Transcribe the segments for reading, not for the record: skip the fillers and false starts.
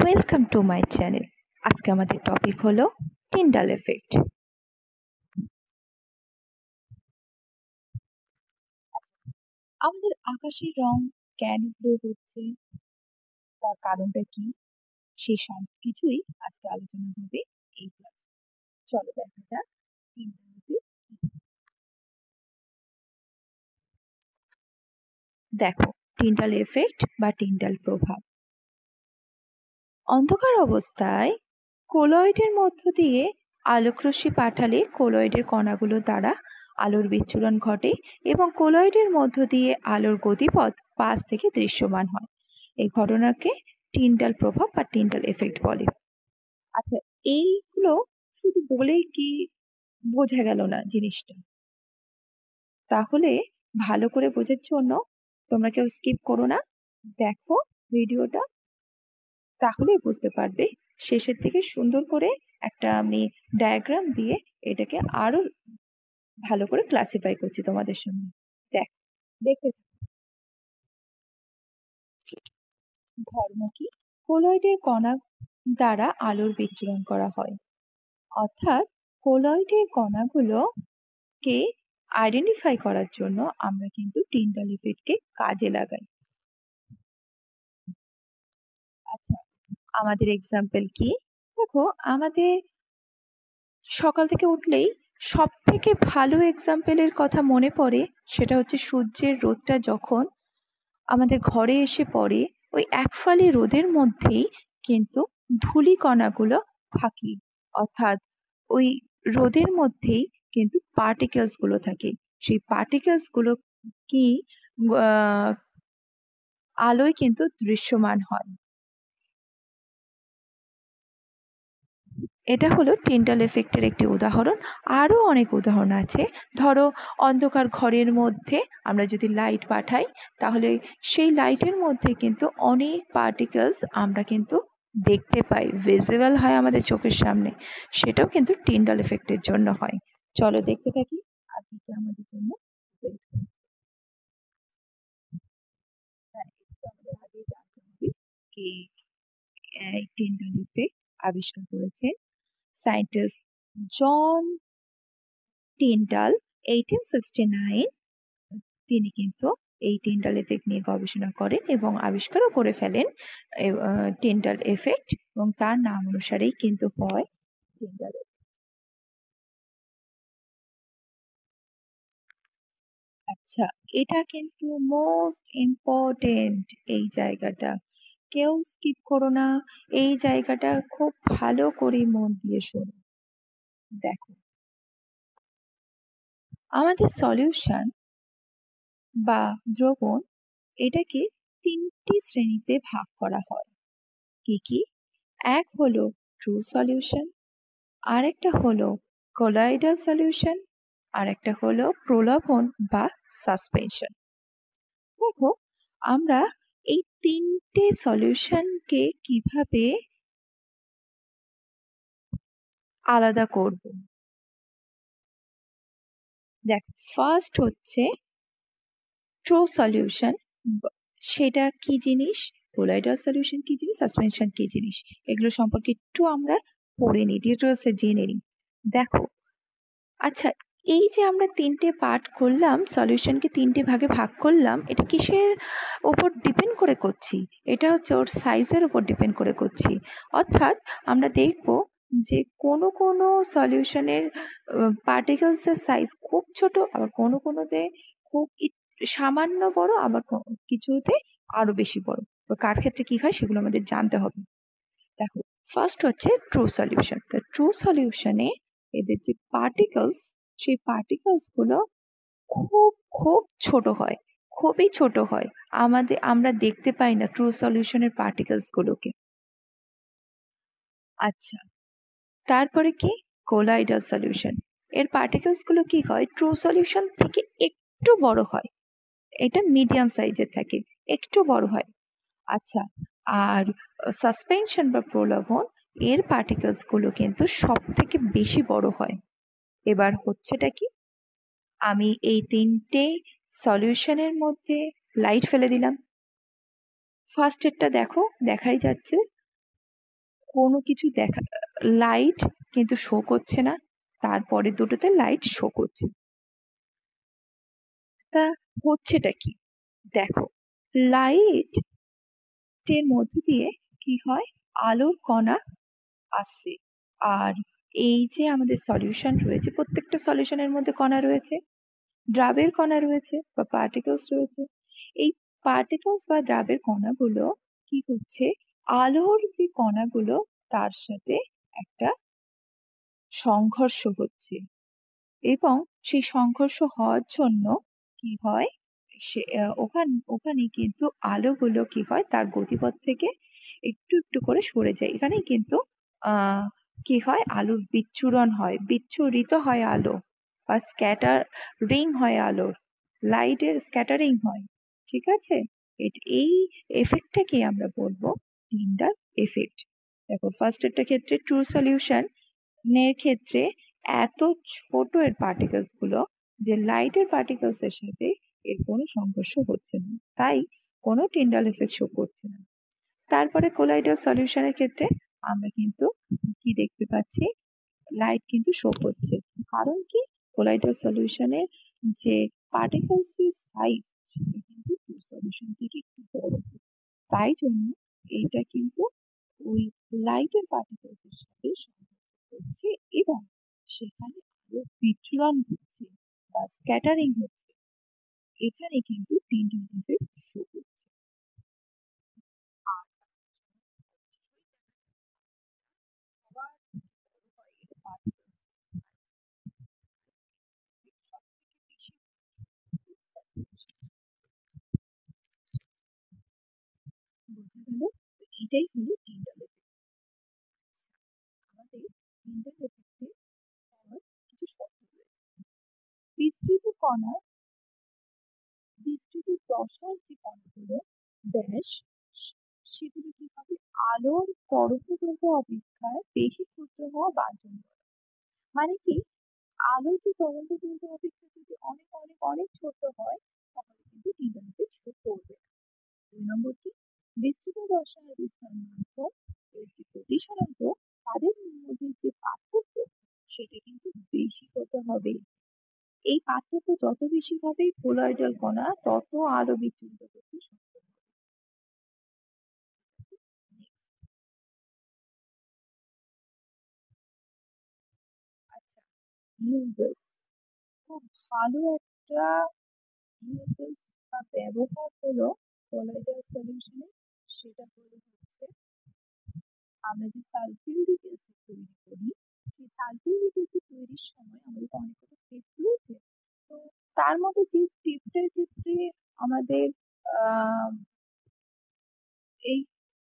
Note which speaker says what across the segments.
Speaker 1: Welcome to my channel. আজকে আমাদের topic হলো টিন্ডাল এফেক্ট। আমাদের আকাশের রং কেন ব্লু হচ্ছে, তার কারণটা কি, সেই সব কিছুই আজকে আলোচনা হবে এই ক্লাসে। চলো দেখা যাক টিন্ডাল এফেক্ট। দেখো, টিন্ডাল এফেক্ট বা টিন্ডাল প্রভাব। অন্ধকার অবস্থায় কোলয়েডের মধ্য দিয়ে আলোকরশ্মি পাঠালে কোলয়েডের কণাগুলো দ্বারা আলোর বিচ্ছুরণ ঘটে এবং কোলয়েডের মধ্য দিয়ে আলোর গতিপথ পাশ থেকে দৃশ্যমান হয়। এই ঘটনাকে টিন্ডাল প্রভাব বা টিন্ডাল এফেক্ট বলে। আচ্ছা, এইগুলো শুধু বলেই কি বোঝা গেল না জিনিসটা? তাহলে ভালো করে বোঝার জন্য তোমরা কেউ স্কিপ করো না, দেখো ভিডিওটা, তাহলেই বুঝতে পারবে। শেষের দিকে সুন্দর করে একটা আমি ডায়াগ্রাম দিয়ে এটাকে আরো ভালো করে ক্লাসিফাই করছি তোমাদের সামনে। দেখতে ধর্ম কি? কোলয়েডের কণা দ্বারা আলোর বিচ্ছুরণ করা হয়, অর্থাৎ কোলয়েডের কণাগুলোকে আইডেন্টিফাই করার জন্য আমরা কিন্তু টিন্ডাল ইফেক্টকে কাজে লাগাই। আচ্ছা, আমাদের এক্সাম্পল কি? দেখো, আমাদের সকাল থেকে উঠলেই সব থেকে ভালো এক্সাম্পলের কথা মনে পড়ে, সেটা হচ্ছে সূর্যের রোদটা যখন আমাদের ঘরে এসে পড়ে, ওই এক ফালি রোদের মধ্যেই কিন্তু ধূলিকণাগুলো থাকে, অর্থাৎ ওই রোদের মধ্যেই কিন্তু পার্টিকেলসগুলো থাকে। সেই পার্টিকেলসগুলো কি আলোয় কিন্তু দৃশ্যমান হয়। এটা হলো টিন্ডাল এফেক্টের একটি উদাহরণ। আরও অনেক উদাহরণ আছে। ধরো, অন্ধকার ঘরের মধ্যে আমরা যদি লাইট পাঠাই, তাহলে সেই লাইটের মধ্যে কিন্তু অনেক পার্টিকেলস আমরা কিন্তু দেখতে পাই, ভিজিবল হয় আমাদের চোখের সামনে। সেটাও কিন্তু টিন্ডাল এফেক্টের জন্য হয়। চলো দেখতে থাকি আর কি কি আমাদের জন্য আমাদের আগেই জানতে হবে কি টিন্ডাল ইফেক্ট আবিষ্কার করেছেন সায়েন্টিস্ট জন টিন্ডাল 1869। তিনি কিন্তু এই টিন্ডাল এফেক্ট নিয়ে গবেষণা করেন এবং আবিষ্কারও করে ফেলেন টিন্ডাল এফেক্ট, এবং তার নাম অনুসারেই কিন্তু হয় টিন্ডাল। আচ্ছা, এটা কিন্তু মোস্ট ইম্পর্টেন্ট এই জায়গাটা, কেউ স্কিপ করো না। এই জায়গাটা খুব ভালো করে মন দিয়ে শোনো। দেখো, আমাদের সলিউশন বা দ্রবণ, এটাকে তিনটি শ্রেণীতে ভাগ করা হয়। কি কি? এক হলো ট্রু সলিউশন, আরেকটা হলো কোলয়েডাল সলিউশন, আর একটা হলো প্রলোভন বা সাসপেনশন। দেখো, আমরা এই তিনটে সলিউশনকে কিভাবে আলাদা করব। দেখ, ফার্স্ট হচ্ছে ট্রু সলিউশন। সেটা কি জিনিস, কোলয়েডাল সলিউশন কি জিনিস, সাসপেনশন কি জিনিস, এগুলো সম্পর্কে একটু আমরা পড়ে নিই, ডিটেলসে জেনে নিই। দেখো, আচ্ছা, এই যে আমরা তিনটে পার্ট করলাম, সলিউশনকে তিনটে ভাগে ভাগ করলাম, এটা কিসের উপর ডিপেন্ড করে করছি? এটা হচ্ছে ওর সাইজের উপর ডিপেন্ড করে করছি। অর্থাৎ আমরা দেখব যে কোনো কোনো সলিউশনের পার্টিকেলসের সাইজ খুব ছোট, আবার কোনো কোনোতে খুব সামান্য বড়, আবার কিছুতে আরো বেশি বড়। তো কার ক্ষেত্রে কি হয় সেগুলো আমাদের জানতে হবে। দেখো, ফার্স্ট হচ্ছে ট্রু সলিউশন। তো ট্রু সলিউশনে এদের যে পার্টিকেলস, সেই পার্টিকেলস গুলো খুব খুব ছোট হয়, খুবই ছোট হয়। আমরা দেখতে পাই না ট্রু সলিউশনের পার্টিকেলস গুলোকে। আচ্ছা, তারপরে কি কোলয়েডাল সলিউশন, এর পার্টিকেলস গুলো কি হয়, ট্রু সলিউশন থেকে একটু বড় হয়, এটা মিডিয়াম সাইজের থাকে, একটু বড় হয়। আচ্ছা, আর সাসপেনশন বা প্রলোভন, এর পার্টিকেলস গুলো কিন্তু সব থেকে বেশি বড় হয়। এবার হচ্ছেটা কি, আমি এই তিনটে সলিউশনের মধ্যে লাইট ফেলে দিলাম। ফার্স্ট এরটা দেখো, দেখাই যাচ্ছে কোনো কিছু লাইট কিন্তু শো করছে না, তারপরে দুটোতে লাইট শো করছে। তা হচ্ছেটা কি? দেখো, লাইট এর মধ্য দিয়ে কি হয়, আলোর কণা আসছে। আর এই যে আমাদের সলিউশন রয়েছে, প্রত্যেকটা সলিউশনের মধ্যে কণা রয়েছে, দ্রাবের কণা রয়েছে বা পার্টিকেলস রয়েছে। এই পার্টিকেলস বা দ্রাবের কণাগুলো কি হচ্ছে, আলোর যে কণাগুলো তার সাথে একটা সংঘর্ষ হচ্ছে, এবং সেই সংঘর্ষ হওয়ার জন্য কি হয়, ওখানে কিন্তু আলোগুলো কি হয়, তার গতিপথ থেকে একটু একটু করে সরে যায়। এখানেই কিন্তু কি হয়, আলোর বিচ্ছুরণ হয়, বিচ্ছুরিত হয় আলো, বা স্ক্যাটারিং হয় আলোর, লাইটের স্ক্যাটারিং হয়। ঠিক আছে, এই এফেক্টটাকে আমরা বলবো টিন্ডাল এফেক্ট। দেখো, ফার্স্ট একটা ক্ষেত্রে ট্রু সলিউশন এর ক্ষেত্রে এত ছোট এর পার্টিকেলস গুলো যে লাইটের পার্টিকেলস এর সাথে এর কোনো সংঘর্ষ হচ্ছে না, তাই কোনো টিন্ডাল এফেক্ট শো করছে না। তারপরে কোলাইডাল সলিউশনের ক্ষেত্রে আমরা কিন্তু কি দেখতে পাচ্ছি, লাইট কিন্তু শো করছে। কারণ কি, কোলাইডাল সলিউশনের যে পার্টিকেলস এর সাইজ সেটা কিন্তু ট্রু সলিউশন থেকে একটু বড়, তাই জন্য এইটা কিন্তু ওই লাইটের পার্টিকেলস এর সাথে সংযুক্ত হচ্ছে, এবং সেখানে আলো বিচ্ছুরণ হচ্ছে বা স্ক্যাটারিং হচ্ছে। এখানে কিন্তু তিনটা ইফেক্ট শো করছে। আর সবার বড় হয় এটা particles। সবথেকে বেশি suspension। বোঝা গেল? তো এটাই হলো টিন্ডাল এফেক্ট। আচ্ছা, আমাদের টিন্ডাল এফেক্টে হওয়ার কিছু শর্ত রয়েছে। বিস্তৃত কণার বিস্তৃত দশার যে কণাগুলো ব্যাস, সেগুলো কি হবে, আলোর তরঙ্গদৈর্ঘ্য অপেক্ষায় বেশি ক্ষুদ্র হওয়া বাঞ্ছনীয়। মানে কি, আলোর যে তরঙ্গদৈর্ঘ্য অপেক্ষা যদি অনেক অনেক অনেক ছোট হয়, তাহলে কিন্তু টিন্ডাল এফেক্ট শো করবে না। ২ নম্বর কি, বিস্তৃত দশা আর বিস্তারাঙ্ক এর যে প্রতিসরাঙ্ক, তাদের মধ্যে যে পার্থক্য সেটা কিন্তু বেশি হতে হবে। এই পার্থক্য যত বেশি হবে, কোলয়েডাল কণা তত আলো বিচ্ছুরিত করতে সক্ষম হবে। Next, আচ্ছা, ইউজেস। খুব ভালো একটা ইউজেস বা ব্যবহার হলো কোলয়েডাল সলিউশনে, সেটা হলো হচ্ছে আমরা যে সালফিউরিক অ্যাসিড তৈরি করি, সেই সালফিউরিক অ্যাসিড তৈরির সময় আমাদের তো অনেক কটা স্টেপ রয়েছে। তো তার মধ্যে যে স্টেপটার ক্ষেত্রে আমাদের আহ এই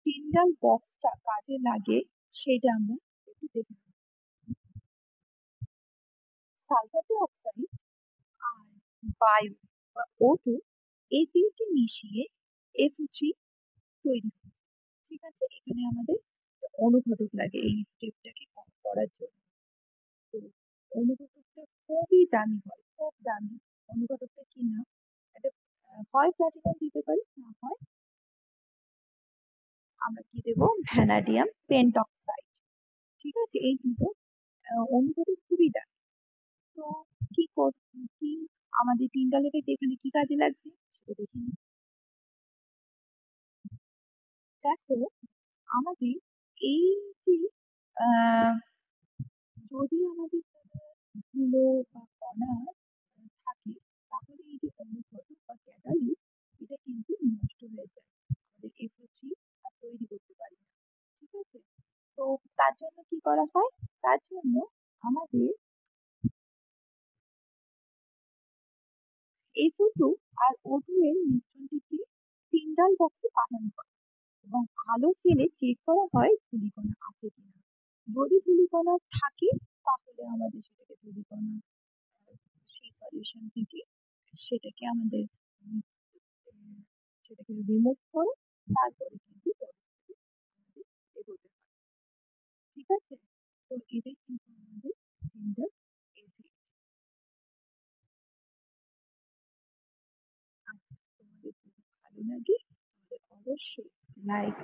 Speaker 1: টিন্ডাল বক্সটা কাজে লাগে, সেটা আমরা একটু দেখে নেব। সালফার ডাই অক্সাইড আর বায়ু বা O2, এই তিনটি মিশিয়ে SO3 তৈরি হয়। ঠিক আছে, এখানে আমাদের অনুঘটক লাগে এই স্টেপটাকে করার জন্য। তো অনুঘটকটা খুবই দামি হয়, খুব দামি। অনুঘটকটা কি না, এটা হয় প্লাটিনাম দিতে পারি, না হয় আমরা কি দেবো, ভ্যানাডিয়াম পেন্টঅক্সাইড। ঠিক আছে, এই দুটো অনুঘটক খুবই দামি। তো কি আমাদের টিন্ডাল এফেক্ট এখানে কি কাজে লাগছে সেটা দেখে নিই। দেখো, আমাদের এই যে আহ, যদি আমাদের কোনো ধুলো বা কণা থাকে, তাহলে এই যে অনুঘটক বা ক্যাটালিস্ট, এটা কিন্তু নষ্ট হয়ে যায়, আমাদের SO3 আর তৈরি করতে পারি না। ঠিক আছে, তো তার জন্য কি করা হয়, তার জন্য আমাদের SO2 আর O2 এর মিশ্রণটিকে টিন্ডাল বক্সে পাঠানো হয়, এবং আলো ফেলে চেক করা হয় ধূলিকণা আছে কিনা। যদি ধূলিকণা থাকে, তাহলে আমাদের সেটাকে ধূলিকণা সেই সলিউশন থেকে সেটাকে আমাদের উম, উম, সেটাকে রিমুভ করে তারপরে কিন্তু পরবর্তীতে আমাদের এগোতে হয়। ঠিক আছে, তো এটাই কিন্তু আমাদের টিন্ডাল এফেক্ট। আচ্ছা, তোমাদের যদি ভালো লাগে তাহলে অবশ্যই লাইক